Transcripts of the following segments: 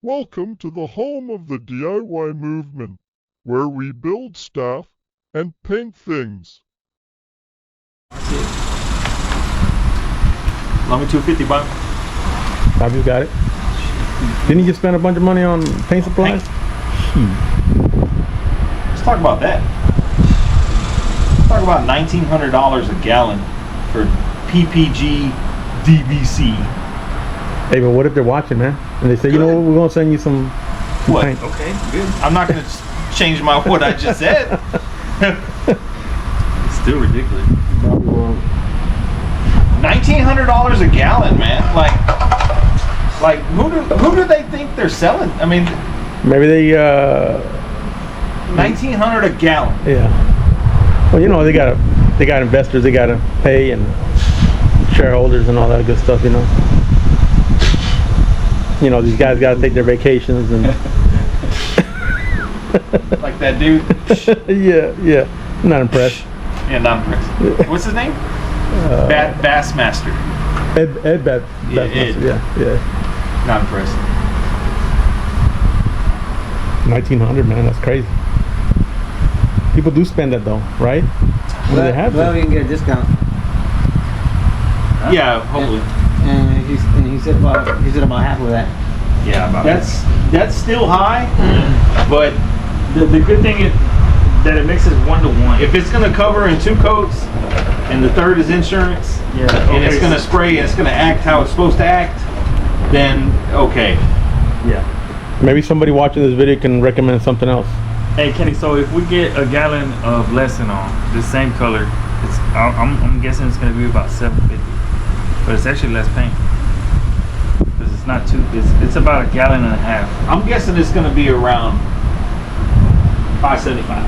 Welcome to the home of the DIY movement, where we build stuff and paint things. Loan me 250, Bob. Bob, you got it. Didn't you just spend a bunch of money on paint supplies? Let's talk about that. Let's talk about $1,900 a gallon for PPG DVC. Hey, but what if they're watching, man? And they say, you know what, we're gonna send you some What? paint. Okay, good. I'm not gonna change what I just said. It's still ridiculous. $1,900 a gallon, man. Like who do they think they're selling? I mean, Maybe they, $1,900 a gallon. yeah. Well, you know, they got investors, they gotta pay, and shareholders and all that good stuff, you know. You know, these guys gotta take their vacations and Like that dude. yeah. I'm not impressed. Yeah, not impressed. What's his name? Bassmaster. Ed Beth. Yeah, Ed. Yeah. Not impressed. 1,900, man, that's crazy. People do spend that though, right? Well, they have Well, to. we can get a discount. Yeah, hopefully. And he said about half of that. Yeah, about that's still high, but The good thing is that it mixes 1-to-1. if it's gonna cover in 2 coats, and the third is insurance, Yeah. and it's gonna spray, and it's gonna act how it's supposed to act, then okay. Yeah. Maybe somebody watching this video can recommend something else. Hey Kenny, so if we get a gallon of Lesson-On, the same color, I'm guessing it's gonna be about $7.50, but it's actually less paint. Cause it's not too. It's about a gallon and a half. I'm guessing it's gonna be around $5.75.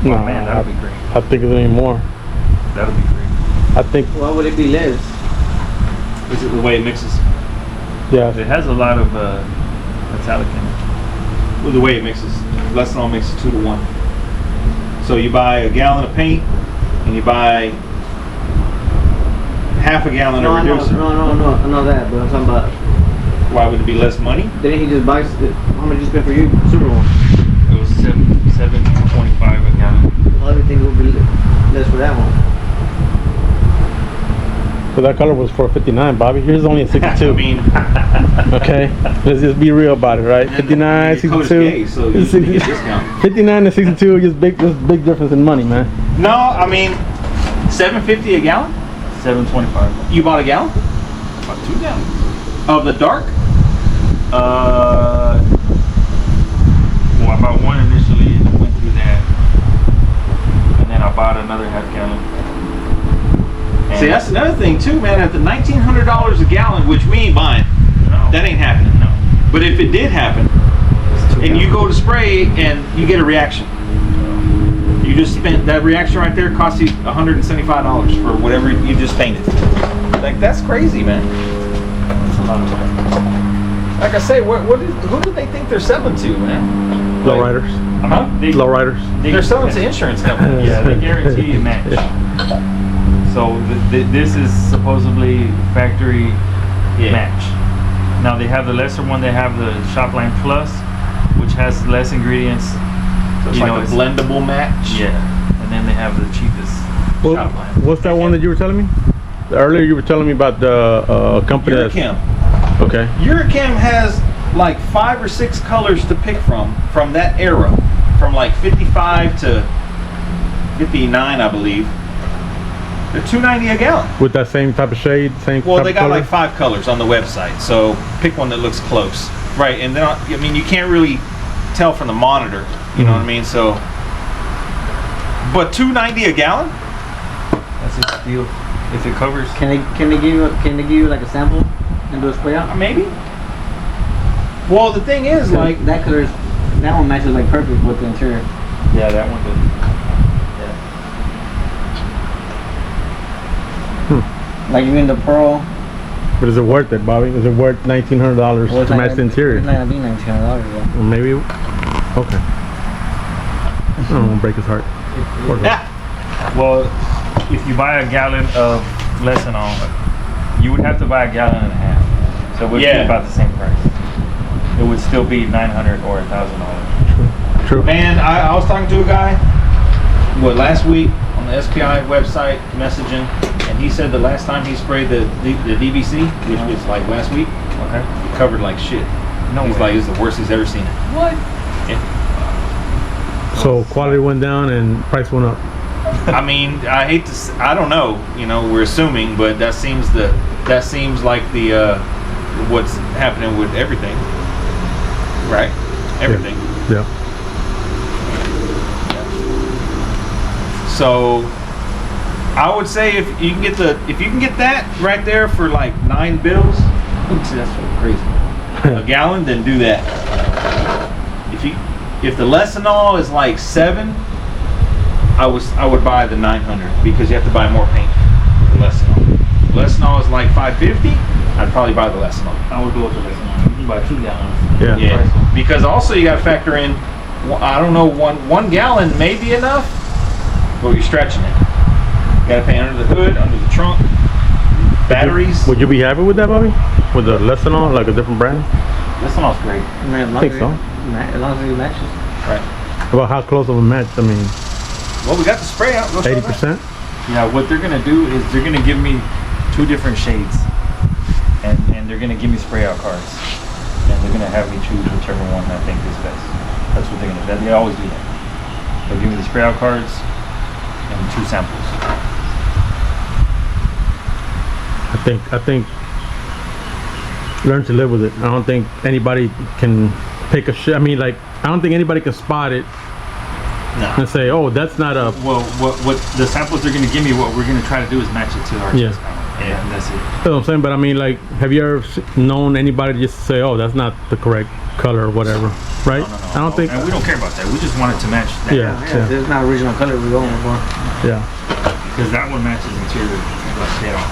No, Oh man, that'll be great. I think it's any more. That'll be great. I think, Why would it be less? Is it the way it mixes? yeah. It has a lot of metallic in it. Well, the way it mixes. Lesson mixes 2 to 1. So you buy a gallon of paint, and you buy half a gallon of reducer. No, I know that, but I'm talking about. Why would it be less money? Didn't he just buy? How much you spent for you? Super Bowl. It was $7.25 a gallon. Well, everything will be less for that one. So that color was $4.59, Bobby. Here's only a 62. I mean, Okay, let's just be real about it, right? 59, your code is 62. gay, so you should get a discount. 59 and 62 is big. There's a big difference in money, man. No, I mean, $7.50 a gallon. $7.25. You bought a gallon? About 2 gallons. Of the dark? Well, I bought one initially and went through that, and then I bought another half gallon. See, that's another thing too, man. At the $1,900 a gallon, which we ain't buying, No. that ain't happening. No. But if it did happen, and you go to spray and you get a reaction, you just spent that reaction right there cost you $175 for whatever you just painted. Like that's crazy, man. That's a lot of money. Like I say, who do they think they're selling to, man? Lowriders. Huh? Lowriders. They're selling to insurance companies. Yeah, they guarantee a match. So this is supposedly factory match. Now they have the lesser one. They have the Shopline Plus, which has less ingredients. So it's like a blendable match. Yeah, and then they have the cheapest Shopline. What's that one that you were telling me? Earlier you were telling me about the company that's... Eurochem. Okay. Eurochem has like 5 or 6 colors to pick from that era, from like 55 to 59, I believe. They're $2.90 a gallon. With that same type of shade, same Well, type they of got color? like 5 colors on the website, so pick one that looks close, right? And then I mean, you can't really tell from the monitor, you know what I mean? So, but $2.90 a gallon? That's a steal. If it covers. Can they give you like a sample and do a spray out? Maybe. Well, the thing is, like, that color, that one matches like perfect with the interior. Yeah, that one does. Like you mean the pearl? But is it worth it, Bobby? Is it worth $1,900 to match the interior? It's not gonna be $1,900 though. Or maybe... Okay. I don't want to break his heart. Well, if you buy a gallon of Lesson-On, you would have to buy a gallon and a half. So it would be about the same price. it would still be $900 or $1,000. True. Man, I was talking to a guy, last week on the SPI website messaging, and he said the last time he sprayed the DBC, which was like last week, Okay. it covered like shit. No He's way. like, it's the worst he's ever seen it. What? So quality went down and price went up. I mean, I hate to, I don't know, we're assuming, but that seems like the what's happening with everything, right? Everything. Yeah. So I would say if you can get that right there for like 9 bills, that's so crazy. A gallon, then do that. If the Lessenol is like 7, I would buy the 900 because you have to buy more paint for Lessenol. Lessenol is like 550. I'd probably buy the Lessenol. I would go with the Lessenol. You buy 2 gallons. Yeah. Because also you got to factor in, I don't know, one gallon may be enough, but you're stretching it. You got to pay under the hood, under the trunk, batteries. Would you be happy with that, Bobby? With the Lessenol, like a different brand? Lessenol's great. Man, I think so. As long as it matches. Right. About how close of a match? I mean, Well, we got the spray out. Go show that. 80%. Yeah, what they're gonna do is they're gonna give me 2 different shades, and they're gonna give me spray out cards, and they're gonna have me choose whichever one I think is best. That's what they're gonna do. They always do that. They'll give me the spray out cards and 2 samples. I think learn to live with it. I don't think anybody can pick a shit. I mean, like, I don't think anybody can spot it No. and say, oh, that's not a. Well, what the samples they're gonna give me, what we're gonna try to do is match it to our Yeah. chest panel. Yeah, and that's it. That's what I'm saying, but I mean, like, have you ever known anybody just say, oh, that's not the correct color or whatever, right? No. I don't think. And we don't care about that. We just want it to match that. Yeah. Yeah, there's not original color we're going for. Yeah. Because that one matches interior like dead on.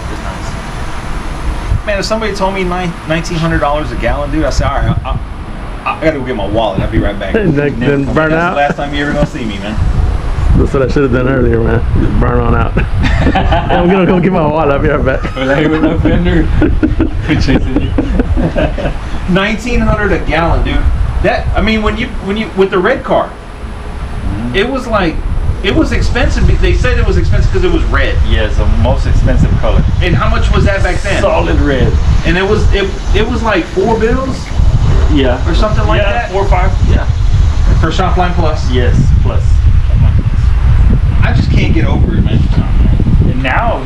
It's nice. Man, if somebody told me $1,900 a gallon, dude, I say, all right, I gotta go get my wallet. I'll be right back. And then burn That's out. the last time you ever gonna see me, man. That's what I should have done earlier, man. Just burn on out. I'm gonna go get my wallet. I'll be right back. with no fender. We're chasing you. 1,900 a gallon, dude. That, I mean, when you with the red car, it was like, it was expensive. They said it was expensive because it was red. Yeah, it's the most expensive color. And how much was that back then? Solid red. And it was like 4 bills Yeah. or something like that 4 or 5. Yeah. for Shopline Plus. Yes, plus. I just can't get over it, man. And now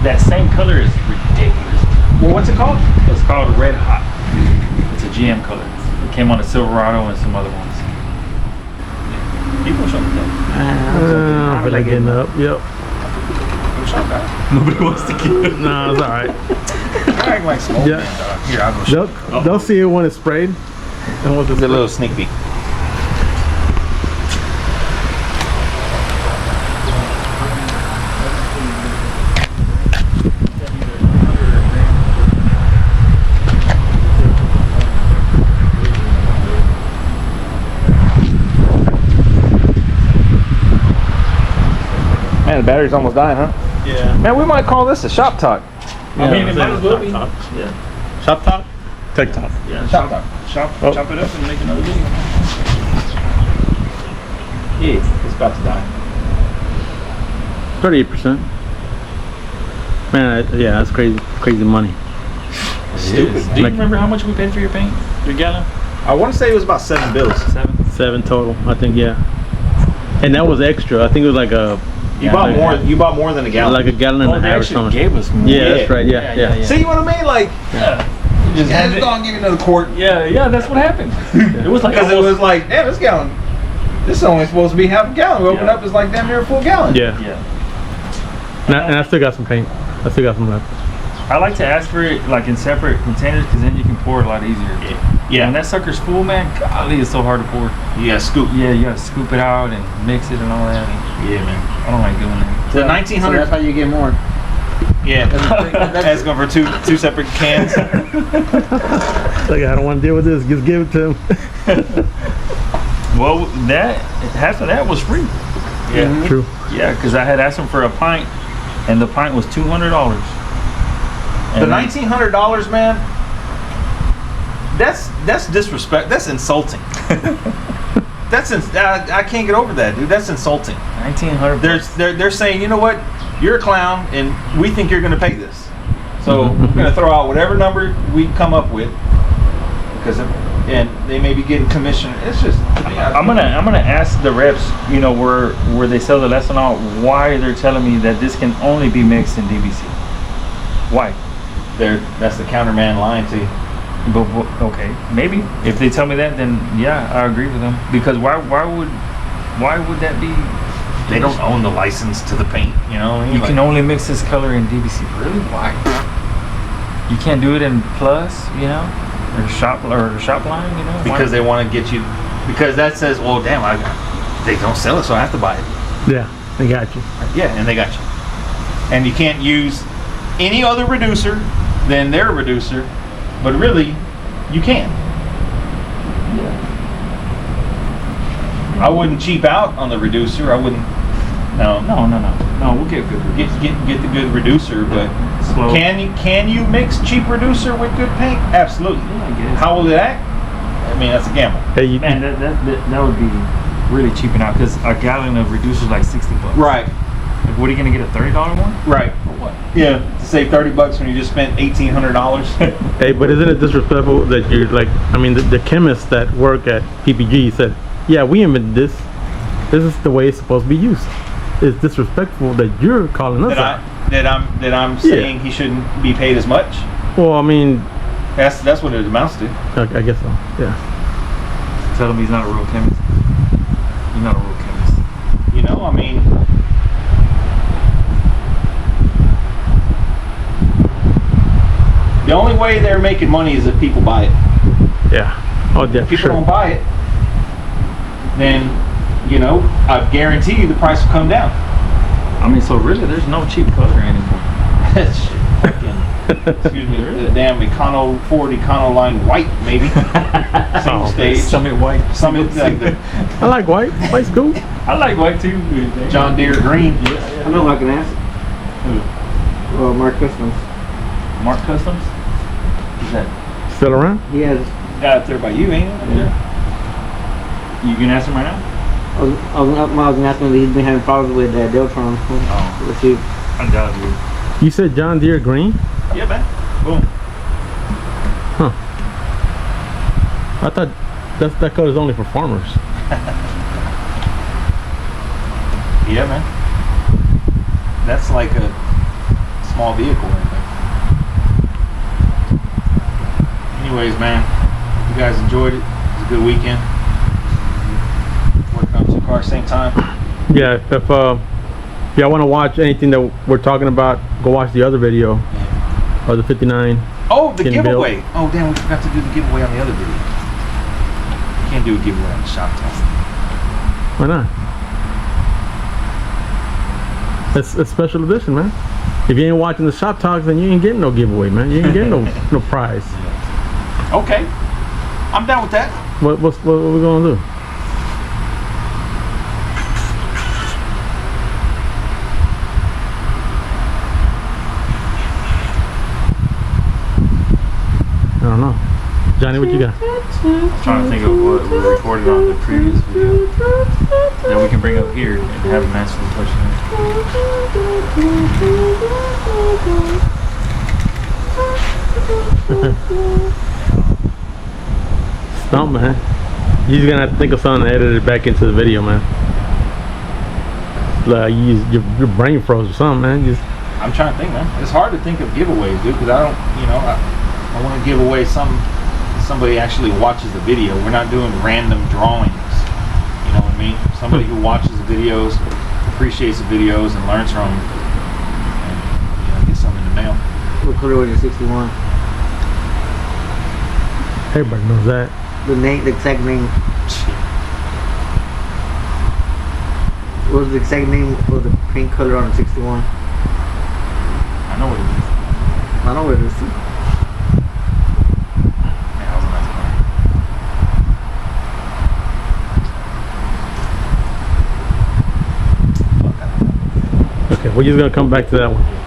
that same color is ridiculous. Well, what's it called? It's called Red Hot. It's a GM color. It came on a Silverado and some other ones. People shop that. I feel like getting up. Yep. Nobody wants to get it. No, it's all right. I act like smoke, Yeah. man, dog. Here, I'll go show They'll see it when it's sprayed. And once it's you. A little sneak peek. Man, the battery's almost dying, huh? Yeah. Man, we might call this a shop talk. I mean, it might as well be. Shop talk. Yeah. Shop talk? Tech talk. Yeah. Shop talk. Chop Oh. it up and make another video. Yeah, it's about to die. 38%. Man, yeah, that's crazy money. Stupid. Do you remember how much we paid for your paint? Your gallon? I want to say it was about 7 bills. 7. 7 total, I think, yeah. And that was extra. I think it was like a You bought more. You bought more than a gallon. like a gallon and Oh, a they half or actually something. gave us more. Yeah, that's right. Yeah, yeah. yeah. See what I mean? Like, Yeah. you just had to go and give you another quart Yeah, that's what happened. It was like because it almost- was like, damn, this gallon. This is only supposed to be half a gallon. We open Yeah. up, it's like damn near a full gallon. Yeah. Yeah. And I still got some paint. I still got some left. I like to ask for it like in separate containers because then you can pour it a lot easier. Yeah. When that sucker's full, man, golly, it's so hard to pour. You gotta scoop. Yeah, you gotta scoop it out and mix it and all that. Yeah, man. I don't like doing that. The So 1900. that's how you get more. Yeah. That's going for two separate cans. Like, I don't want to deal with this. Just give it to him. Well, half of that was free. Yeah. True. Yeah, because I had asked him for a pint, and the pint was $200. The $1,900, man. That's disrespect. That's insulting. I can't get over that, dude. That's insulting. 1900. They're saying, you know what? You're a clown, and we think you're going to pay this. So we're going to throw out whatever number we come up with, and they may be getting commission. It's just. I'm gonna ask the reps, you know, where they sell the Lonestar, why they're telling me that this can only be mixed in DBC. Why? That's the counterman lying to you. But okay, maybe if they tell me that, then yeah, I agree with them. Because why would that be? They don't own the license to the paint, you know. You can only mix this color in DBC. Really? Why? You can't do it in Plus, you know, or shop line, you know. Because they want to get you. Because that says, well, damn, they don't sell it, so I have to buy it. Yeah, they got you. Yeah, and they got you. And you can't use any other reducer than their reducer, but really, you can. Yeah. I wouldn't cheap out on the reducer. I wouldn't. No. We'll get good. Get the good reducer, but Slow. Can you mix cheap reducer with good paint? Absolutely. Yeah, I guess. How will it act? I mean, that's a gamble. Hey, Man, that would be really cheaping out because a gallon of reducer is like $60. Right. Like, what are you gonna get, a $30 one? Right. For what? Yeah. To save $30 when you just spent $1,800. hey, but isn't it disrespectful that you're like? I mean, the chemists that work at PPG said, "Yeah, we invented this. This is the way it's supposed to be used." It's disrespectful that you're calling us out. That I'm saying he shouldn't be paid as much. Well, I mean, that's what it amounts to. I guess so. Yeah. Tell him he's not a real chemist. You're not a real chemist. You know, I mean, the only way they're making money is if people buy it. Yeah. Oh, yeah. If people Sure. don't buy it, then, you know, I guarantee you the price will come down. I mean, so really, there's no cheap color anymore. Excuse me, the damn Ford Econoline white, maybe. Single stage. Summit white. Summit, like the I like white. White's cool. I like white too. John Deere green. I know I can ask. Well, Mark Customs. Mark Customs? Who's that? Still around? He has. Got up there by you, ain't it? Yeah. You can ask him right now? I was gonna ask him if he's been having problems with Deltron. Oh. Let's see. I doubt you. You said John Deere green? Yeah, man. Boom. Huh. I thought that color's only for farmers. Yeah, man. That's like a small vehicle right there. Anyways, man, you guys enjoyed it. It was a good weekend. Working on two cars same time. Yeah, if y'all want to watch anything that we're talking about, go watch the other video of the 59. Oh, the Getting giveaway. built. Oh, damn, we forgot to do the giveaway on the other video. Can't do a giveaway on the shop talk. Why not? It's a special edition, man. If you ain't watching the shop talks, then you ain't getting no giveaway, man. You ain't getting no prize. Okay. I'm down with that. What we gonna do? I don't know. Johnny, what you got? I'm trying to think of what we recorded on the previous video that we can bring up here and have him answer the question. Stump, man. You're just gonna have to think of something to edit it back into the video, man. Like you use your brain froze or something, man. Just I'm trying to think, man. It's hard to think of giveaways, dude, because I don't, you know, I want to give away somebody actually watches the video. We're not doing random drawings. You know what I mean? Somebody who watches the videos, appreciates the videos, and learns from them, and, you know, get something in the mail. What color was your 61? everybody knows that. The name, the exact name. What was the exact name of the paint color on the 61? I know what it is. I know what it is too. Yeah, that was a nice car. Okay, we're just gonna come back to that one.